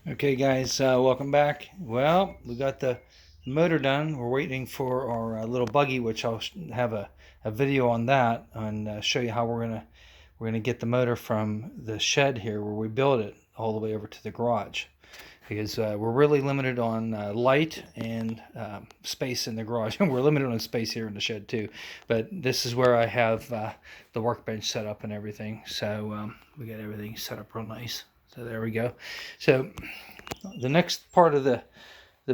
Okay guys, welcome back. Well, we got the motor done. We're waiting for our little buggy, which I'll have a video on that and show you how we're gonna get the motor from the shed here where we build it all the way over to the garage, because we're really limited on light and space in the garage. We're limited on space here in the shed too, but this is where I have the workbench set up and everything. So we got everything set up real nice. So there we go. So the next part of the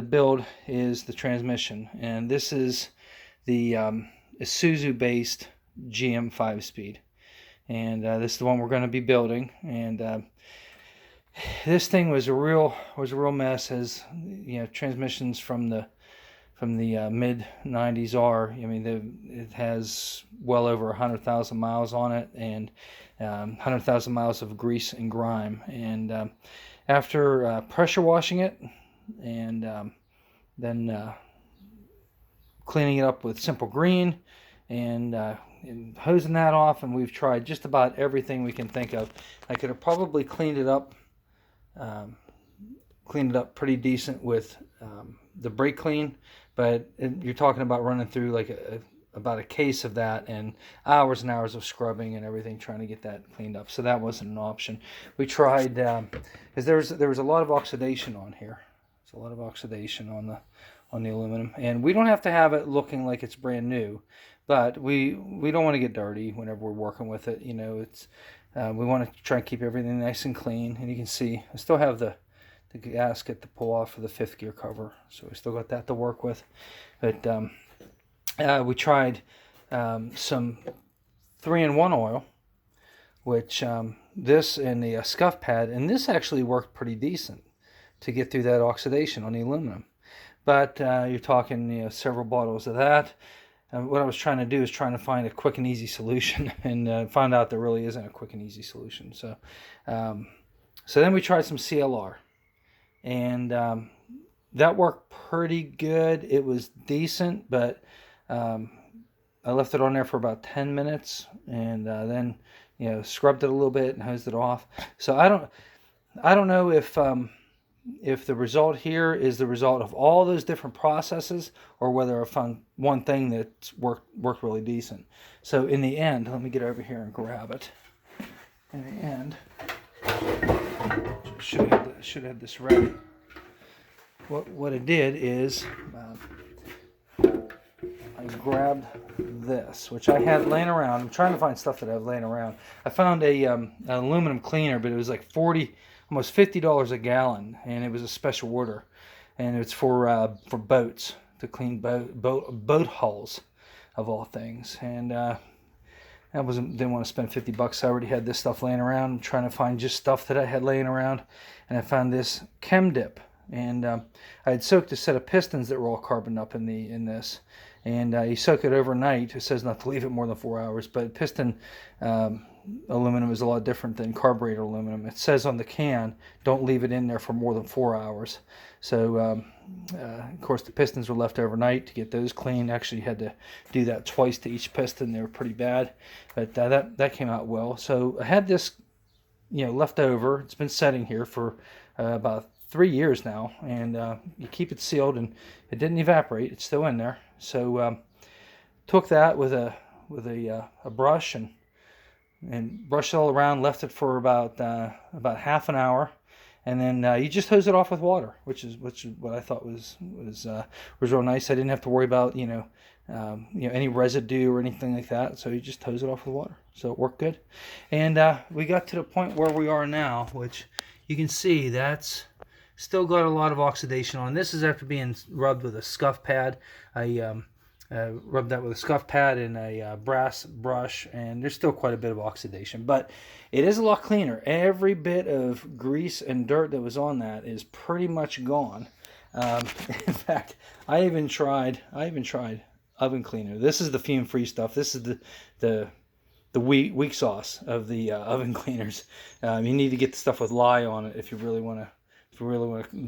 build is the transmission, and this is the Isuzu based GM 5-speed, and this is the one we're going to be building. And this thing was a real mess, as you know, transmissions from the mid 90s are. I mean, it has well over 100,000 miles on it, and 100,000 miles of grease and grime. And after pressure washing it and then cleaning it up with Simple Green and hosing that off, and we've tried just about everything we can think of. I could have probably cleaned it up pretty decent with the brake clean, but you're talking about running through like about a case of that and hours and hours of scrubbing and everything trying to get that cleaned up. So that wasn't an option. We tried, because there was a lot of oxidation on here. There's a lot of oxidation on the aluminum, and we don't have to have it looking like it's brand new, but we don't want to get dirty whenever we're working with it. You know, it's we want to try and keep everything nice and clean. And you can see I still have the gasket to pull off for the 5th gear cover, so we still got that to work with. But we tried some 3-in-1 oil, which this and the scuff pad, and this actually worked pretty decent to get through that oxidation on the aluminum. But you're talking, you know, several bottles of that. And what I was trying to do is trying to find a quick and easy solution, and found out there really isn't a quick and easy solution. So so then we tried some CLR, and that worked pretty good. It was decent, but I left it on there for about 10 minutes, and then, you know, scrubbed it a little bit and hosed it off. So I don't know if the result here is the result of all those different processes, or whether I found one thing that worked really decent. So in the end, let me get over here and grab it. In the end, should have had this ready. What I did is I grabbed this, which I had laying around. I'm trying to find stuff that I have laying around. I found an aluminum cleaner, but it was like almost $50 a gallon, and it was a special order, and it's for boats, to clean boat hulls, of all things. And didn't want to spend $50. I already had this stuff laying around. I'm trying to find just stuff that I had laying around, and I found this chem dip. And I had soaked a set of pistons that were all carboned up in this, and you soak it overnight. It says not to leave it more than 4 hours, but piston aluminum is a lot different than carburetor aluminum. It says on the can, don't leave it in there for more than 4 hours. So of course the pistons were left overnight to get those clean. Actually had to do that twice to each piston. They were pretty bad, but that came out well. So I had this, you know, left over. It's been setting here for about 3 years now, and you keep it sealed, and it didn't evaporate. It's still in there. So took that with a brush and brushed it all around. Left it for about half an hour, and then you just hose it off with water, which is what I thought was real nice. I didn't have to worry about any residue or anything like that. So you just hose it off with water. So it worked good, and we got to the point where we are now, which you can see that's still got a lot of oxidation on. This is after being rubbed with a scuff pad. I rubbed that with a scuff pad and a brass brush, and there's still quite a bit of oxidation, but it is a lot cleaner. Every bit of grease and dirt that was on that is pretty much gone. In fact, I even tried oven cleaner. This is the fume-free stuff. This is the weak sauce of the oven cleaners. You need to get the stuff with lye on it if you really want to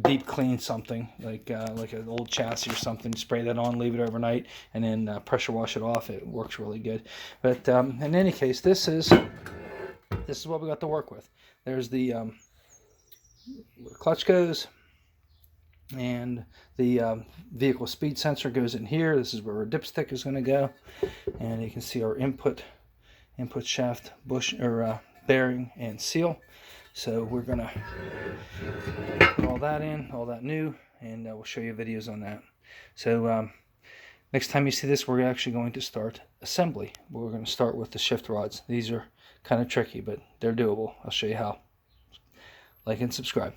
deep clean something, like an old chassis or something. Spray that on, leave it overnight, and then pressure wash it off. It works really good. But in any case, this is what we got to work with. There's the where the clutch goes, and the vehicle speed sensor goes in here. This is where our dipstick is going to go, and you can see our input shaft bush or bearing and seal. So we're going to put all that in, all that new, and we'll show you videos on that. So next time you see this, we're actually going to start assembly. We're going to start with the shift rods. These are kind of tricky, but they're doable. I'll show you how. Like and subscribe.